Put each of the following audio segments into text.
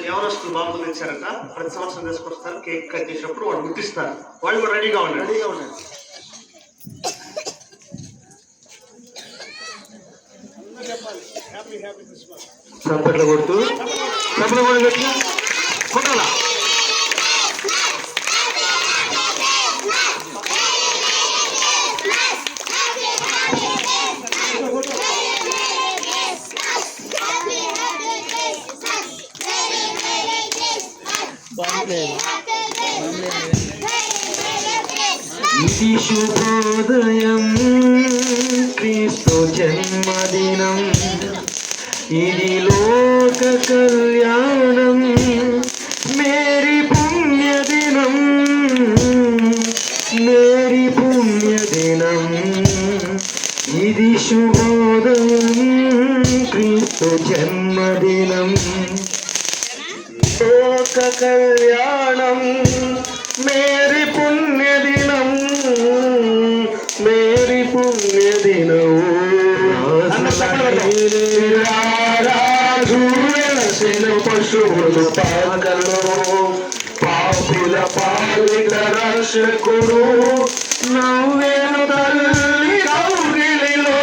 యవనస్తులు బాబులు ఇచ్చారట, ప్రతి సంవత్సరం తీసుకొస్తారు. కేక్ కట్ చేసినప్పుడు వాళ్ళు ముట్టిస్తారు. వాళ్ళు కూడా రెడీగా ఉండండి. చప్పట్లు కొడుతూ చప్పట్లు కొట్టి కొట్టాలా? ఇది శుభోదయం, క్రీస్తు జన్మదినం, ఇది లోక కళ్యాణం, మేరీ పుణ్యదినం, మేరీ పుణ్యదినం. ఇది శుభోదయం, క్రీస్తు జన్మదినం, లోక కళ్యాణం, మేరీ పుణ్యదినం, మేరీ పుణ్యదినం. పశువులు పాకలో పాపుల పాలిట రక్షకుడు నవ్వేను తల్లి కౌగిలిలో.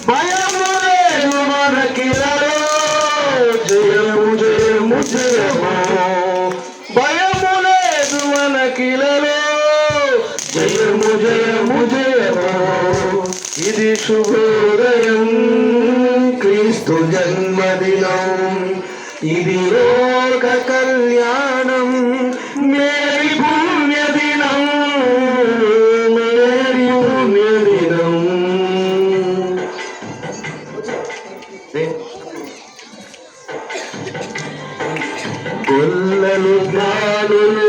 భయము లేదు మనకిలలో, జయము జయము జయము. భయము లేదు మనకిలలో, జయము జయము జయము. ఇది శుభోదయం, క్రీస్తు జన్మదినం, ఇది లోక కళ్యాణం, మేరీ పుణ్యదినం, మేరీ పుణ్యదినం. గొల్లలు జ్ఞానులు